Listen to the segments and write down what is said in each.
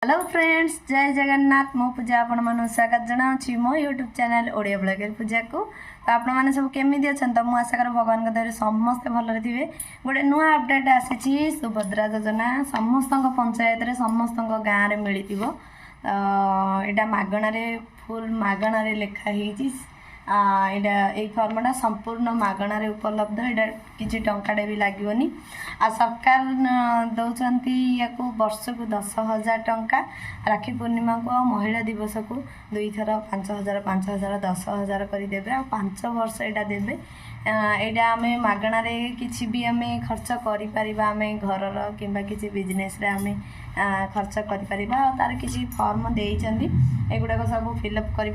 Hello friends, जय जगन्नाथ। मो पूजा आपण मन स्वागत जनाऊँ मो यूट्यूब चैनल ओडिया ब्लॉगर पूजा को। तो आपण मैंने सब केमी अच्छा तो मुझे आशा कर भगवान का दया समस्ते भलरे थे। गोटे नुआ अपडेट आसी सुभद्रा योजना समस्त पंचायत रे समस्त गाँव में मिली यहाँ मागणारे फुल मागणारे लिखाही ये फर्मटा संपूर्ण मागणारे उपलब्ध। यहाँ किसी टंकाटे भी लगनी। आ सरकार दौरान या वर्ष को 10,000 टंका, राखी पूर्णिमा को आ महिला दिवस को 2 थर 5,000 5,000 10,000 करदेवे। आ 5 वर्ष यहाँ देवे। यहाँ आम मागणारे किसी भी आम खर्च करें घर कि किसी बिजनेस रे आम खर्च कर तार किसी फॉर्म देइचंदी एगुड़ाक सब फिलअप कर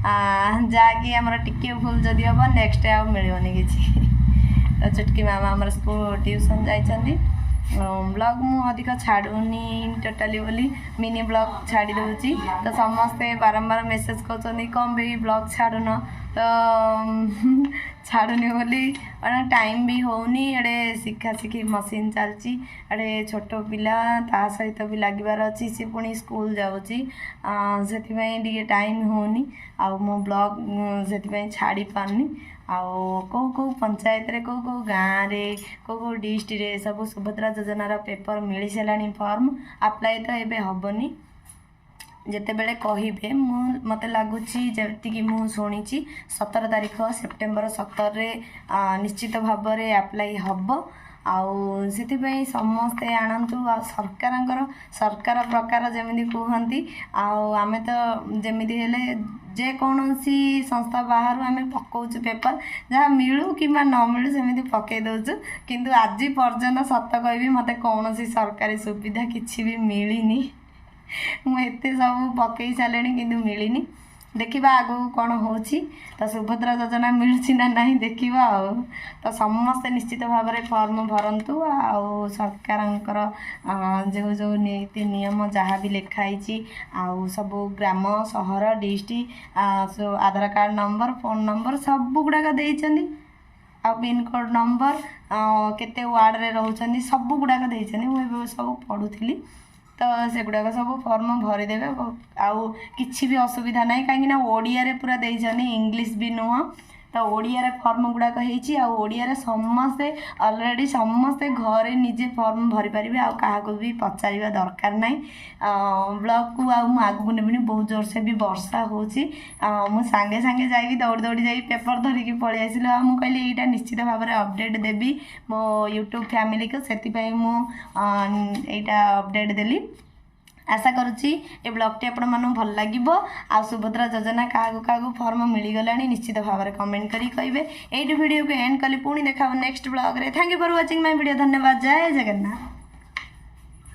जहाँकि आमर टिके भूल जदि हम नेक्स्ट आउ मिलनी किसी। तो चुटकी मामा आम स्कूल ट्यूशन जाइछंदी। ब्लॉग मु अधिक छाड़ूनी टोटाली बोली मिनी ब्लॉग छाड़ी दूची। तो समस्ते बारंबार मेसेज कर कम भी ब्लॉग छाड़ुन तो छाड़ूनी बोली टाइम भी होनी। अड़े शिखा शिखी मशीन चलची अड़े छोट पिला ता सहित भी लगिबार अच्छी सी पुणी स्कूल जाऊँगी से टाइम होनी आ मो ब्लॉग से छाड़ी पारनी। आउ कौ पंचायत रे कौ गाँव रे कौ डिस्ट्रिक्ट रे सब सुभद्रा योजनार पेपर मिल सारा फॉर्म अप्लाई तो एबे हबनी। जिते बेले कहे मत लगुच जी मु शुणी 17 तारीख सेप्टेम्बर 17 निश्चित भाव में अप्लाई हम आउ से समस्ते आणतु सरकार प्रकार जमी कहती आम तो जमी जेकोसी संस्था बाहर आम पकाउछु पेपर जहाँ मिलू कि न मिलू सेमती पकई दौचु। किंतु आज पर्यंत सत कहि मत कौन सरकारी सुविधा किसी भी मिलनी। मुझे सब पकई सारे कि मिलनी। देखा आगू कौन हो तो सुभद्रा योजना मिलूँ ना ना देखा। तो समस्ते निश्चित भाव में फॉर्म भरतु। आउ सरकार जो जो नीति नियम जहाँ भी लिखाई आउ सब ग्राम सहर डिस्ट्रिक्ट आधार कार्ड नंबर फोन नंबर सब गुड़ाक देइछंदी। आ पिन कोड नंबर केते वार्ड रे रहउछंदी सब गुड़ाक देइछंदी। मु सब पढ़ुथली तो से गुड़ाक सब फॉर्म भरीदेवे। आउ किसी भी असुविधा ना कहीं ओडिया रे पूरा देइछंदी इंग्लिश भी नुह। तो ओडिया रे फॉर्म गुड़ाक होइछि आ ओडिया रे समस्ते ऑलरेडी समस्ते घरे निजे फॉर्म भरी पारिबे। आ काहाको भी पचारिबा दरकार नाही। ब्लॉक को आगू नेबिनी बहुत जोर से भी वर्षा होछि। मु सांगे सांगे जाई दौड़ दौड़ी जाई पेपर धरिकी पळि आसिलो। मु कहली एटा निश्चित भाव में अपडेट देबी मो यूट्यूब फैमिली को। सेति पई मु एटा अपडेट देली। आशा करुच्ची ये ब्लॉगटी आपण मन भल लगे। आ सुभद्रा योजना क्या फॉर्म मिलगला निश्चित भाव में कमेंट करी कहे। ये वीडियो को एंड कली पुणी देखा नेक्स्ट ब्लॉग रे। Thank you for watching my video. धन्यवाद। जय जगन्नाथ।